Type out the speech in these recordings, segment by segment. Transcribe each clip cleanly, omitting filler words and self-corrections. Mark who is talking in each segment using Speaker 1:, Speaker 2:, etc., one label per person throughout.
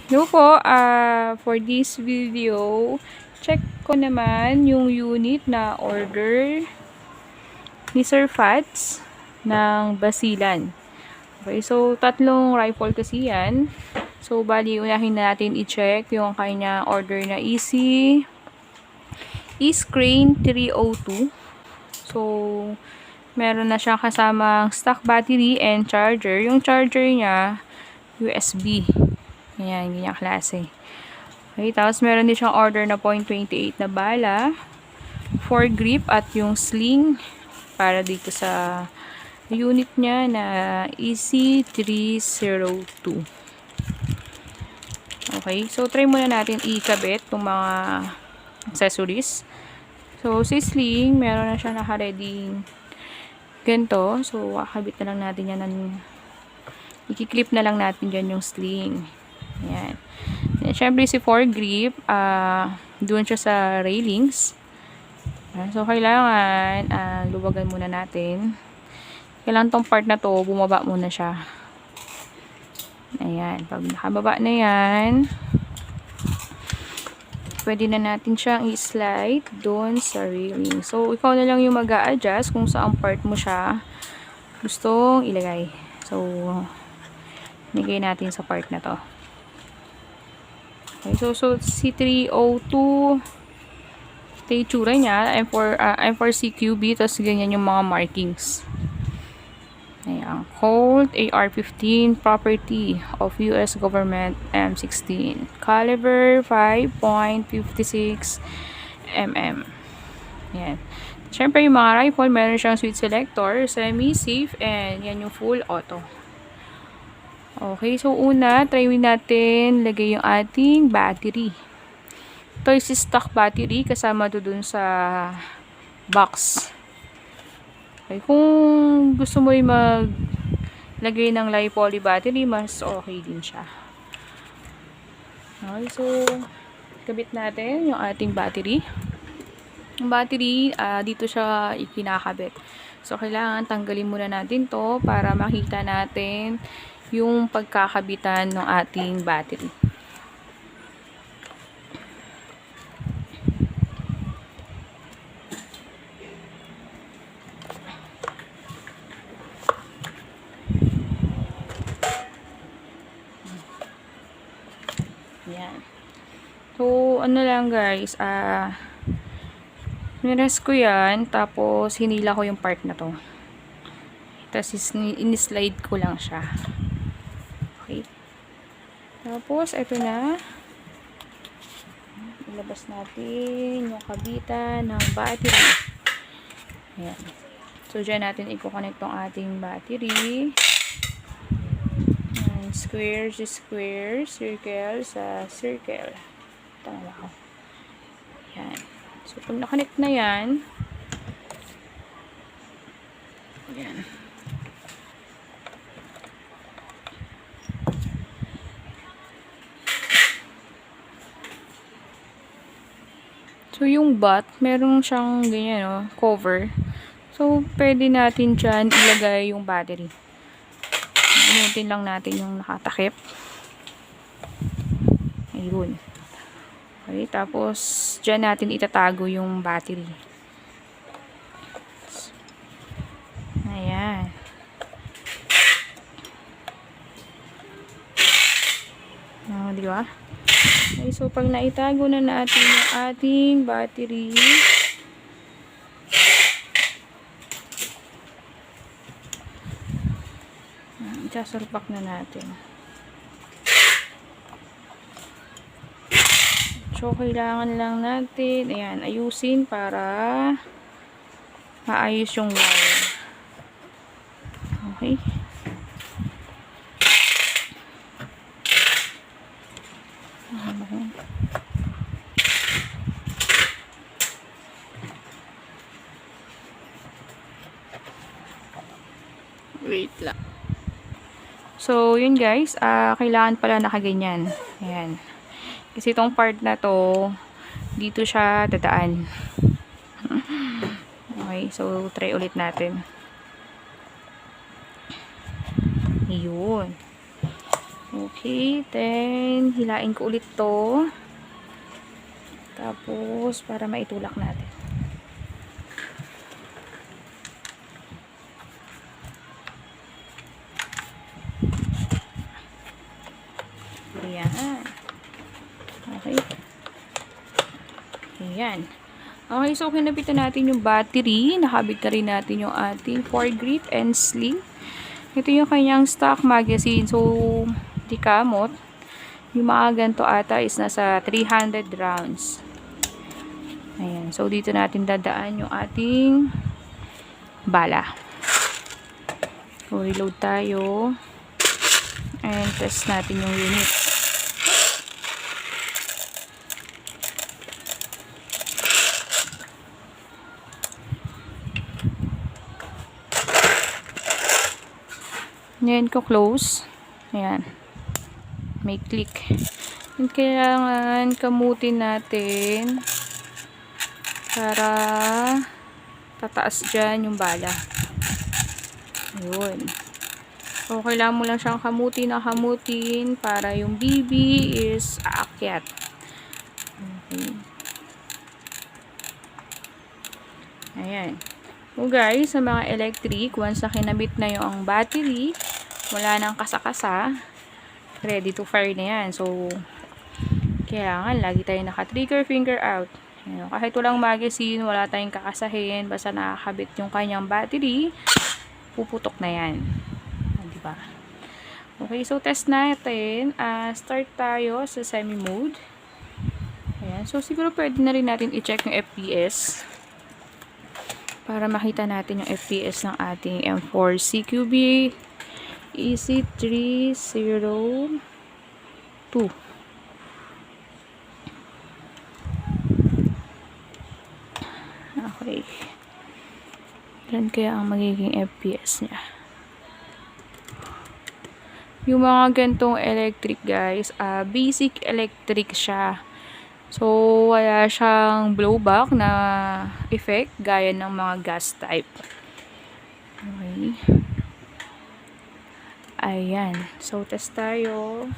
Speaker 1: No po, for this video, check ko naman yung unit na order ni Sir Fats ng Basilan. Okay, so tatlong rifle kasi yan. So, bali, unahin natin i-check yung kanya order na E-Crane 302. So, meron na siyang kasamang stock battery and charger. Yung charger niya, USB. Ayan, ganyan klase. Okay, tapos meron din siyang order na .28 na bala, foregrip at yung sling para dito sa unit niya na EC302. Okay, so try muna natin ikabit itong mga accessories. So, si sling, meron na siya naka-ready ganito. So, kakabit na lang natin yan i-clip na lang natin dyan yung sling. Ayan. And, syempre, si foregrip, doon siya sa railings. So, kailangan, luwagan muna natin. Kailangan tong part na to, bumaba muna siya. Ayan. Pag nakababa na yan, pwede na natin siyang i-slide doon sa railing. So, ikaw na lang yung mag-a-adjust kung saan part mo siya gustong ilagay. So, nilagay natin sa part na to. Okay, so C302 ito yung tsura niya. M4CQB, tapos ganyan yung mga markings. Ayan. Colt AR-15 property of US government M16. Caliber 5.56 mm. Ayan. Siyempre yung mga rifle, meron siyang switch selector, semi-safe, and yan yung full auto. Okay, so una, try natin lagay yung ating battery. Ito is stock battery, kasama to dun sa box. Okay, kung gusto mo yung maglagay ng li-poly battery, mas okay din siya. Okay, so kabit natin yung ating battery. Yung battery, dito siya ikinakabit. So, kailangan tanggalin muna natin to para makita natin yung pagkakabitan ng ating battery. Yan. So, ano lang guys, nires ko yan, tapos hinila ko yung part na to. Tapos in-slide ko lang siya. Okay. Tapos, ito na. Ilabas natin yung kabitan ng battery. Ayan. So, dyan natin i-connect tong ating battery. Ayan. Square sa square, circle sa circle. Tama ako. Ayan. So, pag na-connect na yan, ayan. So, yung butt, meron siyang ganyan, no, cover. So, pwede natin dyan ilagay yung battery. Binutin lang natin yung nakatakip. Ayun. Okay, tapos, dyan natin itatago yung battery. Ayan. Di ba? Okay, so, pag naitago na natin yung ating battery, isasalpak na natin. So, kailangan lang natin, ayan, ayusin para maayos yung wire. Okay. Wait lang. So, yun guys, kailangan pala nakaganyan. Ayan. Kasi itong part na to, dito siya dadaan. Okay, so try ulit natin. Yun. Okay, then hilain ko ulit to. Tapos, para maitulak natin. Ayan. Okay. Ayan. Okay, so kinabitan natin yung battery. Nakabit na rin natin yung ating foregrip and sling. Ito yung kanyang stock magazine. So, di kamot. Yung mga ganito ata is nasa 300 rounds. Ayan. So, dito natin dadaan yung ating bala. So, reload tayo. And test natin yung unit. Ngayon ko close. Ayan. May click. And kailangan kamutin natin para tataas dyan yung bala. Ayun. So, kailangan mo lang siyang kamutin para yung BB is aakyat. Okay. Ayan. So, guys, sa mga electric, once na kinabit na yung battery, wala nang kasa-kasa, ready to fire na yan. So, kailangan lagi tayo naka-trigger finger out. Ayan. Kahit walang magazine, wala tayong kakasahin, basta nakakabit yung kanyang battery, puputok na yan. Diba? Okay, so test natin. Start tayo sa semi-mode. Ayan. So, siguro pwede na rin natin i-check yung FPS para makita natin yung FPS ng ating M4 CQB EC302. Okay. Yan kaya ang magiging FPS niya. Yung mga gantong electric, guys, basic electric siya. So, wala siyang blowback na effect gaya ng mga gas type. Okay. Ayan. So, test tayo.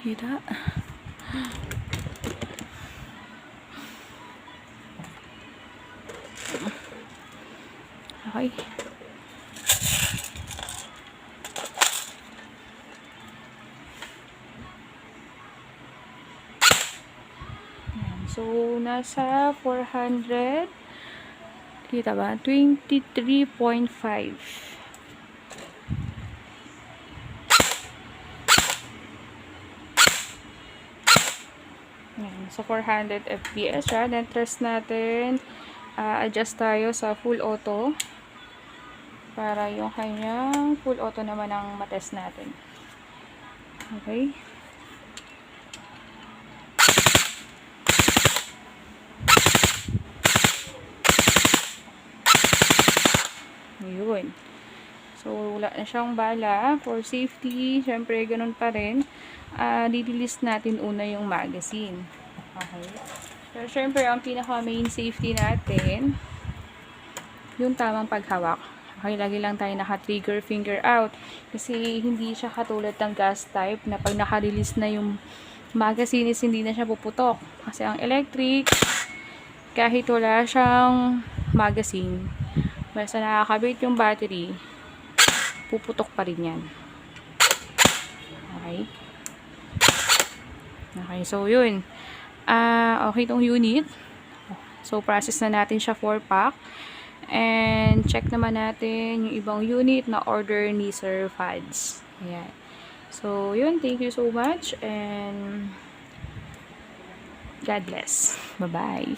Speaker 1: Kita. Okay. So, nasa 400. Kita ba? 23.5. Yan. So, 400 FPS siya. Then, test natin. Adjust tayo sa full auto. Para yung kanyang full auto naman ang matest natin. Okay. Ayun. So, wala na siyang bala. For safety, syempre, ganun pa rin. Didilist natin una yung magazine. Okay. So, syempre, ang pinaka-main safety natin, yung tamang paghawak. Okay, lagi lang tayo naka-trigger finger out. Kasi, hindi siya katulad ng gas type na pag naka-release na yung magazine is hindi na siya puputok. Kasi, ang electric, kahit wala siyang magazine, basta nakakabit yung battery, puputok pa rin yan. Okay. Okay, so yun. Okay itong unit. So, process na natin siya 4-pack. And, check naman natin yung ibang unit na order ni Sir Fads. Ayan. So, yun. Thank you so much. And, God bless. Bye-bye.